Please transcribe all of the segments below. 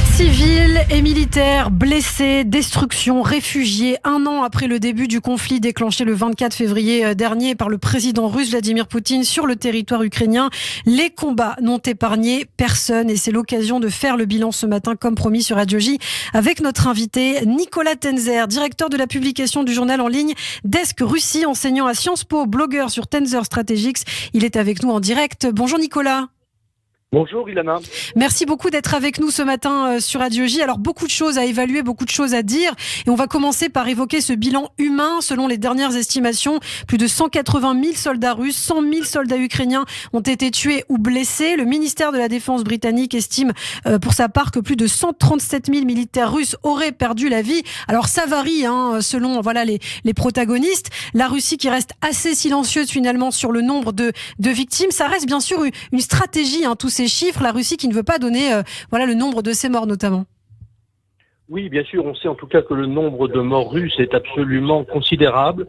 Civils et militaires blessés, destruction, réfugiés. 1 an après le début du conflit déclenché le 24 février dernier par le président russe Vladimir Poutine sur le territoire ukrainien, les combats n'ont épargné personne et c'est l'occasion de faire le bilan ce matin, comme promis sur Radio J, avec notre invité Nicolas Tenzer, directeur de la publication du journal en ligne Desk Russie, enseignant à Sciences Po, blogueur sur Tenzer Strategics. Il est avec nous en direct. Bonjour Nicolas. Bonjour Ilana. Merci beaucoup d'être avec nous ce matin sur Radio J. Alors beaucoup de choses à évaluer, beaucoup de choses à dire et on va commencer par évoquer ce bilan humain. Selon les dernières estimations, plus de 180 000 soldats russes, 100 000 soldats ukrainiens ont été tués ou blessés. Le ministère de la Défense britannique estime pour sa part que plus de 137 000 militaires russes auraient perdu la vie. Alors ça varie selon les protagonistes. La Russie qui reste assez silencieuse finalement sur le nombre de victimes. Ça reste bien sûr une stratégie, tous ces chiffres, la Russie qui ne veut pas donner le nombre de ses morts notamment. Oui, bien sûr, on sait en tout cas que le nombre de morts russes est absolument considérable.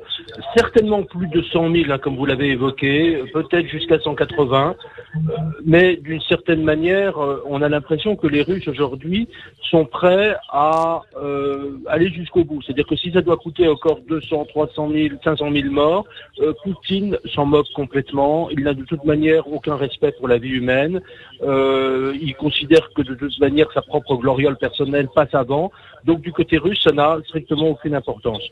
Certainement plus de 100 000, comme vous l'avez évoqué, peut-être jusqu'à 180. Mais d'une certaine manière, on a l'impression que les Russes aujourd'hui sont prêts à aller jusqu'au bout. C'est-à-dire que si ça doit coûter encore 200, 300 000, 500 000 morts, Poutine s'en moque complètement. Il n'a de toute manière aucun respect pour la vie humaine. Il considère que de toute manière sa propre gloriole personnelle passe avant. Donc du côté russe, ça n'a strictement aucune importance.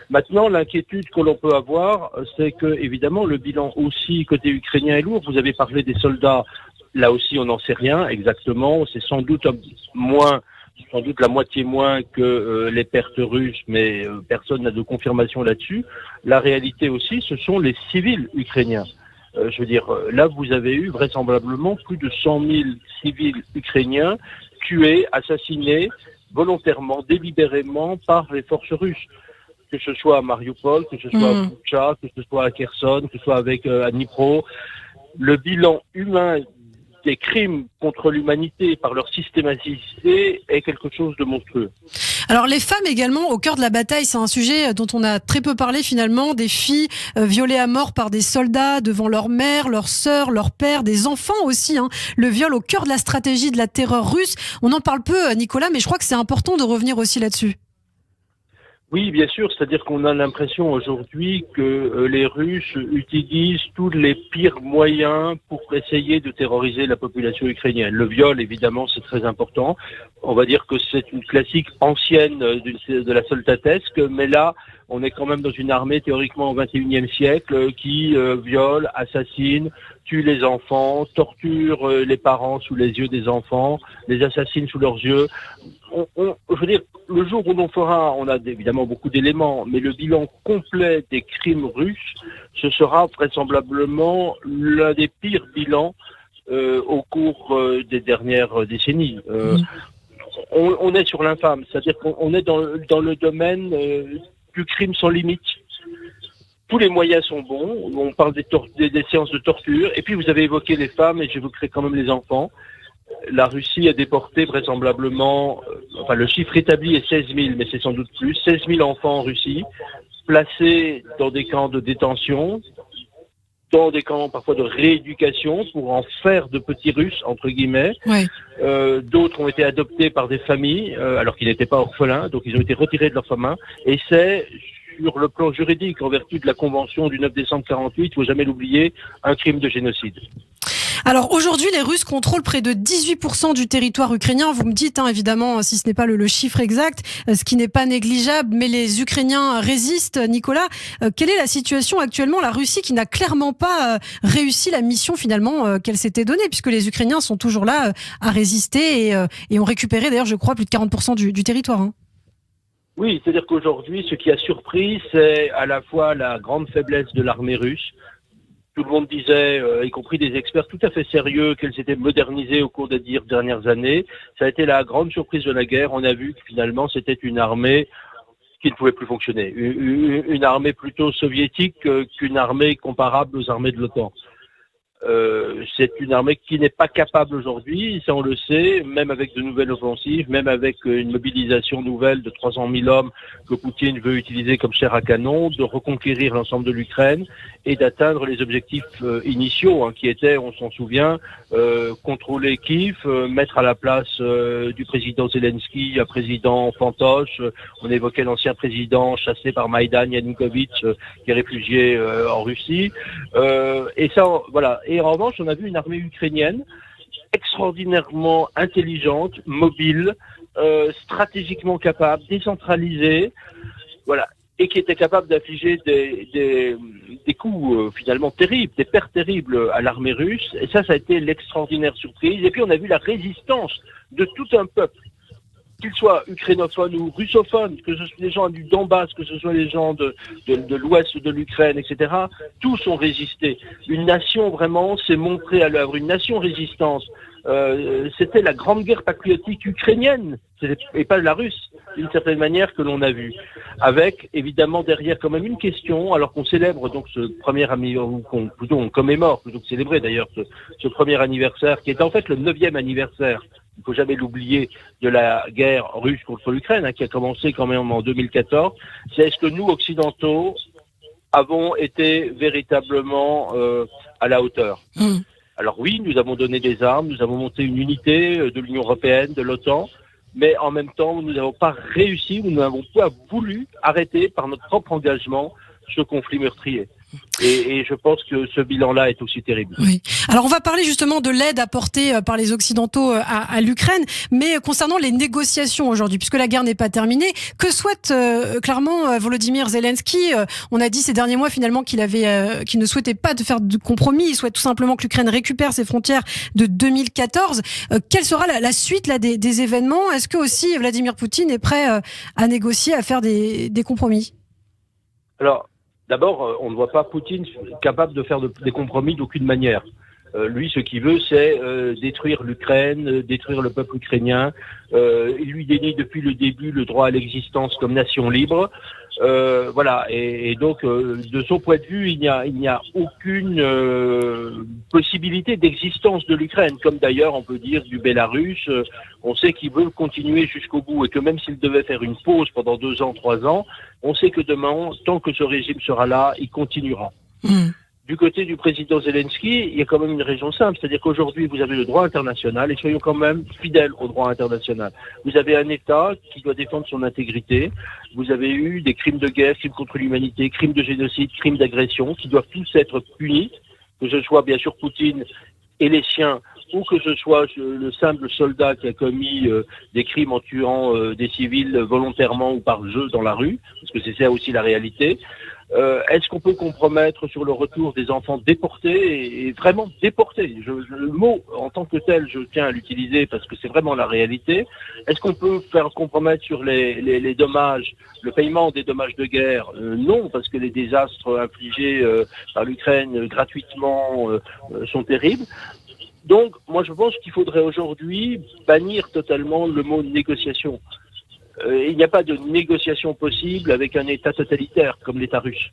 Maintenant, l'inquiétude que l'on peut avoir, c'est que évidemment le bilan aussi côté ukrainien est lourd. Vous avez parlé des soldats, là aussi on n'en sait rien exactement. C'est sans doute la moitié moins que les pertes russes, mais personne n'a de confirmation là-dessus. La réalité aussi, ce sont les civils ukrainiens. Là vous avez eu vraisemblablement plus de 100 000 civils ukrainiens tués, assassinés volontairement, délibérément par les forces russes, que ce soit à Mariupol, que ce soit à Boutcha, que ce soit à Kherson, que ce soit à Dnipro. Le bilan humain des crimes contre l'humanité par leur systématicité est quelque chose de monstrueux. Alors les femmes également au cœur de la bataille, c'est un sujet dont on a très peu parlé finalement, des filles violées à mort par des soldats devant leur mère, leur sœur, leur père, des enfants aussi, le viol au cœur de la stratégie de la terreur russe. On en parle peu Nicolas, mais je crois que c'est important de revenir aussi là-dessus. Oui, bien sûr, c'est-à-dire qu'on a l'impression aujourd'hui que les Russes utilisent tous les pires moyens pour essayer de terroriser la population ukrainienne. Le viol, évidemment, c'est très important. On va dire que c'est une classique ancienne de la soldatesque, mais là, on est quand même dans une armée théoriquement au XXIe siècle qui viole, assassine, tue les enfants, torture les parents sous les yeux des enfants, les assassine sous leurs yeux. Le jour où on a évidemment beaucoup d'éléments, mais le bilan complet des crimes russes, ce sera vraisemblablement l'un des pires bilans au cours des dernières décennies. On est sur l'infâme, c'est-à-dire qu'on est dans le domaine du crime sans limite. Tous les moyens sont bons, on parle des séances de torture, et puis vous avez évoqué les femmes, et j'évoquerai quand même les enfants. La Russie a déporté vraisemblablement, le chiffre établi est 16 000, mais c'est sans doute plus, 16 000 enfants en Russie, placés dans des camps de détention, dans des camps parfois de rééducation pour en faire de petits Russes, entre guillemets. Ouais. D'autres ont été adoptés par des familles, alors qu'ils n'étaient pas orphelins, donc ils ont été retirés de leurs familles, et c'est sur le plan juridique, en vertu de la Convention du 9 décembre 1948, il ne faut jamais l'oublier, un crime de génocide. Alors aujourd'hui, les Russes contrôlent près de 18% du territoire ukrainien. Vous me dites, évidemment, si ce n'est pas le chiffre exact, ce qui n'est pas négligeable, mais les Ukrainiens résistent. Nicolas, quelle est la situation actuellement? La Russie qui n'a clairement pas réussi la mission finalement qu'elle s'était donnée, puisque les Ukrainiens sont toujours là à résister et ont récupéré d'ailleurs, je crois, plus de 40% du territoire. Oui, c'est-à-dire qu'aujourd'hui, ce qui a surpris, c'est à la fois la grande faiblesse de l'armée russe. Tout le monde disait, y compris des experts tout à fait sérieux, qu'elle s'était modernisée au cours des dernières années. Ça a été la grande surprise de la guerre. On a vu que finalement, c'était une armée qui ne pouvait plus fonctionner. Une armée plutôt soviétique qu'une armée comparable aux armées de l'OTAN. C'est une armée qui n'est pas capable aujourd'hui, ça on le sait, même avec de nouvelles offensives, même avec une mobilisation nouvelle de 300 000 hommes que Poutine veut utiliser comme chair à canon, de reconquérir l'ensemble de l'Ukraine et d'atteindre les objectifs initiaux, qui étaient, on s'en souvient, contrôler Kiev, mettre à la place du président Zelensky un président fantoche. On évoquait l'ancien président chassé par Maïdan, Yanukovych, qui est réfugié en Russie. Et ça, voilà. Et en revanche, on a vu une armée ukrainienne extraordinairement intelligente, mobile, stratégiquement capable, décentralisée, voilà, et qui était capable d'infliger des coups finalement terribles, des pertes terribles à l'armée russe. Et ça a été l'extraordinaire surprise. Et puis on a vu la résistance de tout un peuple, qu'ils soient ukrainophones ou russophones, que ce soit les gens du Donbass, que ce soit les gens de l'ouest de l'Ukraine, etc., tous ont résisté. Une nation vraiment s'est montrée à l'œuvre, une nation résistante. C'était la grande guerre patriotique ukrainienne, et pas la russe, d'une certaine manière, que l'on a vu. Avec, évidemment, derrière quand même une question, alors qu'on célèbre donc ce premier on commémore, plutôt que célébrer d'ailleurs, ce premier anniversaire, qui est en fait le 9e anniversaire, il ne faut jamais l'oublier, de la guerre russe contre l'Ukraine, qui a commencé quand même en 2014, c'est est-ce que nous, occidentaux, avons été véritablement à la hauteur. Alors oui, nous avons donné des armes, nous avons monté une unité de l'Union européenne, de l'OTAN, mais en même temps, nous n'avons pas réussi, nous n'avons pas voulu arrêter par notre propre engagement ce conflit meurtrier. Et je pense que ce bilan-là est aussi terrible. Oui. Alors on va parler justement de l'aide apportée par les Occidentaux à l'Ukraine, mais concernant les négociations aujourd'hui, puisque la guerre n'est pas terminée, que souhaite clairement Volodymyr Zelensky? On a dit ces derniers mois finalement qu'il ne souhaitait pas de faire de compromis, il souhaite tout simplement que l'Ukraine récupère ses frontières de 2014. Quelle sera la suite là, des événements? Est-ce que aussi Vladimir Poutine est prêt à négocier, à faire des compromis? Alors, d'abord, on ne voit pas Poutine capable de faire des compromis d'aucune manière. Lui, ce qu'il veut, c'est détruire l'Ukraine, détruire le peuple ukrainien. Il lui dénie depuis le début le droit à l'existence comme nation libre. Voilà. Et donc, de son point de vue, il n'y a aucune possibilité d'existence de l'Ukraine, comme d'ailleurs, on peut dire, du Bélarus. On sait qu'il veut continuer jusqu'au bout et que même s'il devait faire une pause pendant 2 ans, 3 ans, on sait que demain, tant que ce régime sera là, il continuera. Du côté du président Zelensky, il y a quand même une raison simple, c'est-à-dire qu'aujourd'hui, vous avez le droit international, et soyons quand même fidèles au droit international. Vous avez un État qui doit défendre son intégrité, vous avez eu des crimes de guerre, crimes contre l'humanité, crimes de génocide, crimes d'agression, qui doivent tous être punis, que ce soit bien sûr Poutine et les siens, ou que ce soit le simple soldat qui a commis des crimes en tuant des civils volontairement ou par jeu dans la rue, parce que c'est ça aussi la réalité. Est-ce qu'on peut compromettre sur le retour des enfants déportés et vraiment déportés? Le mot en tant que tel, je tiens à l'utiliser parce que c'est vraiment la réalité. Est-ce qu'on peut faire compromettre sur les dommages, le paiement des dommages de guerre? Non, parce que les désastres infligés par l'Ukraine gratuitement sont terribles. Donc, moi, je pense qu'il faudrait aujourd'hui bannir totalement le mot négociation. Il n'y a pas de négociation possible avec un État totalitaire comme l'État russe.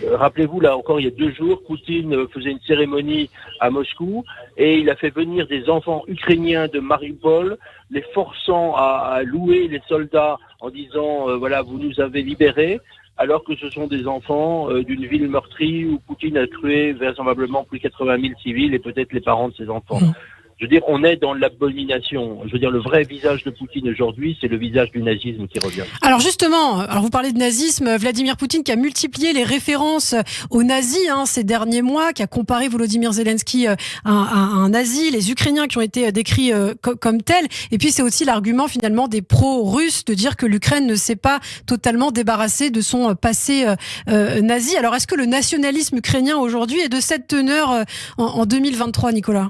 Rappelez-vous, là encore, il y a 2 jours, Poutine faisait une cérémonie à Moscou et il a fait venir des enfants ukrainiens de Mariupol, les forçant à louer les soldats en disant voilà, vous nous avez libérés, alors que ce sont des enfants d'une ville meurtrie où Poutine a tué vraisemblablement plus de 80 000 civils et peut-être les parents de ces enfants. Je veux dire, on est dans l'abomination. Je veux dire, le vrai visage de Poutine aujourd'hui, c'est le visage du nazisme qui revient. Alors justement, vous parlez de nazisme, Vladimir Poutine qui a multiplié les références aux nazis ces derniers mois, qui a comparé Volodymyr Zelensky à un nazi, les Ukrainiens qui ont été décrits comme tels. Et puis c'est aussi l'argument finalement des pro-russes de dire que l'Ukraine ne s'est pas totalement débarrassée de son passé nazi. Alors est-ce que le nationalisme ukrainien aujourd'hui est de cette teneur en 2023, Nicolas ?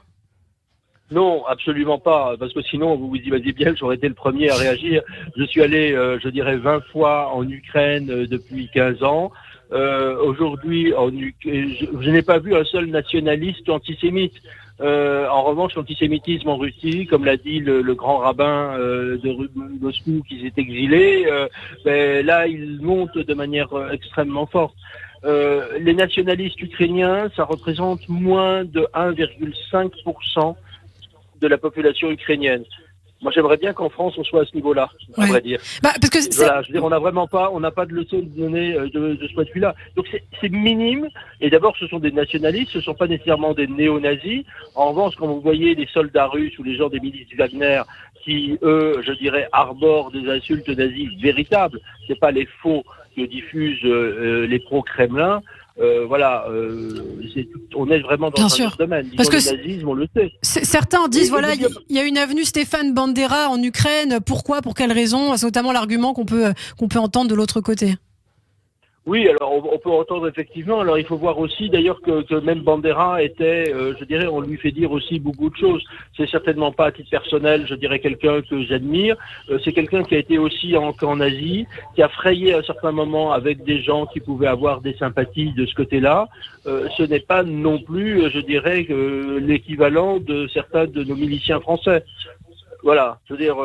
Non, absolument pas, parce que sinon, vous vous imaginez bien que j'aurais été le premier à réagir. Je suis allé, je dirais, 20 fois en Ukraine depuis 15 ans. Aujourd'hui, je n'ai pas vu un seul nationaliste antisémite. En revanche, l'antisémitisme en Russie, comme l'a dit le grand rabbin de Moscou qui s'est exilé, là, il monte de manière extrêmement forte. Les nationalistes ukrainiens, ça représente moins de 1,5% de la population ukrainienne. Moi, j'aimerais bien qu'en France, on soit à ce niveau-là, à vrai dire. Parce que voilà, je veux dire, on n'a pas de leçon de donner de ce point de vue-là. Donc, c'est minime. Et d'abord, ce sont des nationalistes, ce ne sont pas nécessairement des néo-nazis. En revanche, quand vous voyez les soldats russes ou les gens des milices Wagner qui, eux, je dirais, arborent des insultes nazies véritables, c'est pas les faux que diffusent les pro-Kremlin. On est vraiment dans un autre domaine. Disons, le nazisme, on le sait. Certains disent, il y a une avenue Stéphane Bandera en Ukraine. Pourquoi ? Pour quelle raison ? C'est notamment l'argument qu'on peut entendre de l'autre côté. Oui, alors on peut entendre effectivement. Alors il faut voir aussi d'ailleurs que même Bandera était, je dirais, on lui fait dire aussi beaucoup de choses. C'est certainement pas à titre personnel, je dirais, quelqu'un que j'admire. C'est quelqu'un qui a été aussi en camp nazi, qui a frayé à un certain moment avec des gens qui pouvaient avoir des sympathies de ce côté-là. Ce n'est pas non plus, je dirais, l'équivalent de certains de nos miliciens français. Voilà, je veux dire,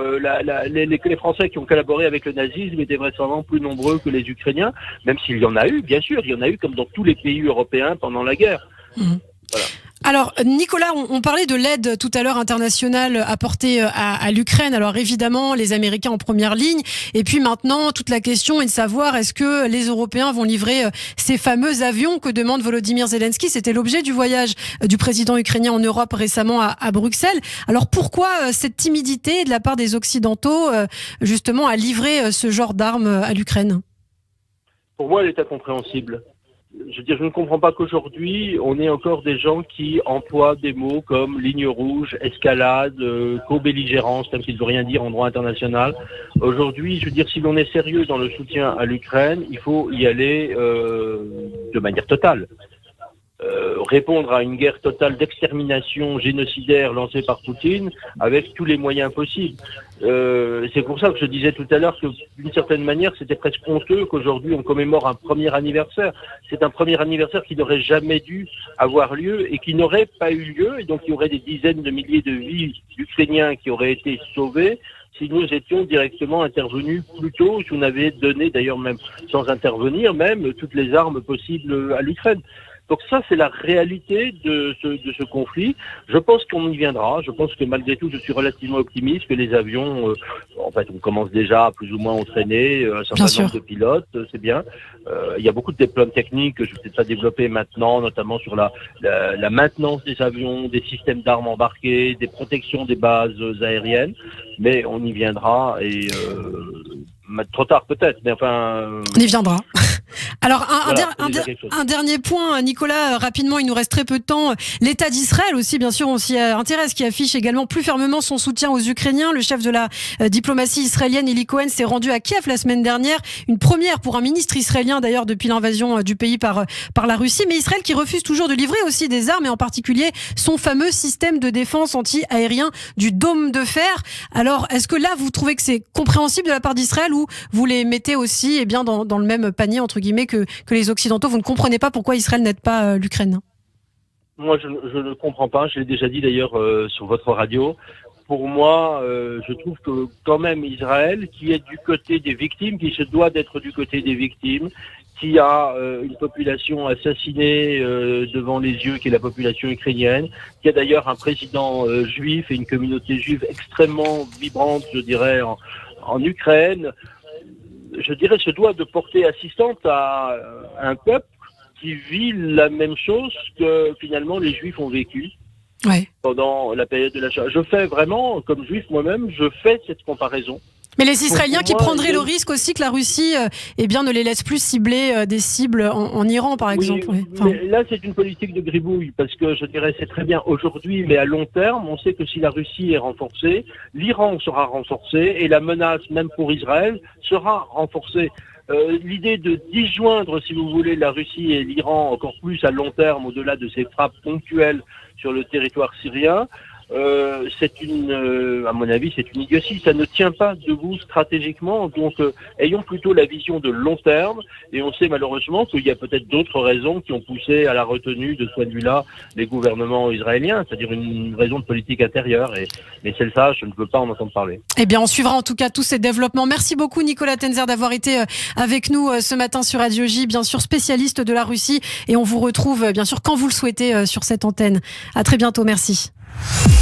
les Français qui ont collaboré avec le nazisme étaient vraisemblablement plus nombreux que les Ukrainiens, même s'il y en a eu, bien sûr, il y en a eu comme dans tous les pays européens pendant la guerre. Voilà. Alors, Nicolas, on parlait de l'aide tout à l'heure internationale apportée à l'Ukraine. Alors évidemment, les Américains en première ligne. Et puis maintenant, toute la question est de savoir est-ce que les Européens vont livrer ces fameux avions que demande Volodymyr Zelensky. C'était l'objet du voyage du président ukrainien en Europe récemment à Bruxelles. Alors pourquoi cette timidité de la part des Occidentaux justement à livrer ce genre d'armes à l'Ukraine ? Pour moi, elle est incompréhensible. Je veux dire, je ne comprends pas qu'aujourd'hui, on ait encore des gens qui emploient des mots comme ligne rouge, escalade, co-belligérance, comme s'il ne veut rien dire en droit international. Aujourd'hui, je veux dire, si l'on est sérieux dans le soutien à l'Ukraine, il faut y aller de manière totale. Répondre à une guerre totale d'extermination génocidaire lancée par Poutine avec tous les moyens possibles. C'est pour ça que je disais tout à l'heure que d'une certaine manière c'était presque honteux qu'aujourd'hui on commémore un premier anniversaire. C'est un premier anniversaire qui n'aurait jamais dû avoir lieu et qui n'aurait pas eu lieu, et donc il y aurait des dizaines de milliers de vies d'Ukrainiens qui auraient été sauvées si nous étions directement intervenus plus tôt, si on avait donné d'ailleurs même sans intervenir même toutes les armes possibles à l'Ukraine. Donc ça, c'est la réalité de ce conflit. Je pense qu'on y viendra. Je pense que malgré tout, je suis relativement optimiste que les avions, en fait, on commence déjà à plus ou moins entraîner un certain nombre de pilotes, c'est bien. Il y a beaucoup de déploiements techniques que je ne vais peut-être pas développer maintenant, notamment sur la maintenance des avions, des systèmes d'armes embarqués, des protections des bases aériennes. Mais on y viendra et trop tard peut-être, mais enfin... On y viendra. Alors, un dernier point, Nicolas, rapidement, il nous reste très peu de temps. L'État d'Israël aussi, bien sûr, on s'y intéresse, qui affiche également plus fermement son soutien aux Ukrainiens. Le chef de la diplomatie israélienne, Eli Cohen, s'est rendu à Kiev la semaine dernière. Une première pour un ministre israélien, d'ailleurs, depuis l'invasion du pays par la Russie. Mais Israël qui refuse toujours de livrer aussi des armes, et en particulier son fameux système de défense anti-aérien du dôme de fer. Alors, est-ce que là, vous trouvez que c'est compréhensible de la part d'Israël, ou vous les mettez aussi dans le même panier, entre guillemets, que les Occidentaux? Vous ne comprenez pas pourquoi Israël n'aide pas l'Ukraine? Moi, je ne comprends pas. Je l'ai déjà dit d'ailleurs sur votre radio. Pour moi, je trouve que quand même Israël, qui est du côté des victimes, qui se doit d'être du côté des victimes, qui a une population assassinée devant les yeux, qui est la population ukrainienne, qui a d'ailleurs un président juif et une communauté juive extrêmement vibrante, je dirais, en Ukraine, je dirais, se doit de porter assistance à un peuple qui vit la même chose que finalement les Juifs ont vécu pendant la période de la Shoah. Je fais vraiment, comme Juif moi-même, je fais cette comparaison. Mais les Israéliens qui prendraient le risque aussi que la Russie ne les laisse plus cibler des cibles en Iran, par exemple. Mais là, c'est une politique de gribouille, parce que je dirais c'est très bien aujourd'hui, mais à long terme, on sait que si la Russie est renforcée, l'Iran sera renforcé et la menace, même pour Israël, sera renforcée. L'idée de disjoindre, si vous voulez, la Russie et l'Iran encore plus à long terme, au-delà de ces frappes ponctuelles sur le territoire syrien, à mon avis, c'est une idiotie. Ça ne tient pas debout stratégiquement. Donc, ayons plutôt la vision de long terme. Et on sait malheureusement qu'il y a peut-être d'autres raisons qui ont poussé à la retenue de ce point de vue-là les gouvernements israéliens, c'est-à-dire une raison de politique intérieure. Mais celle-là, je ne veux pas en entendre parler. Eh bien, on suivra en tout cas tous ces développements. Merci beaucoup, Nicolas Tenzer, d'avoir été avec nous ce matin sur Radio J, bien sûr spécialiste de la Russie. Et on vous retrouve, bien sûr, quand vous le souhaitez sur cette antenne. À très bientôt. Merci.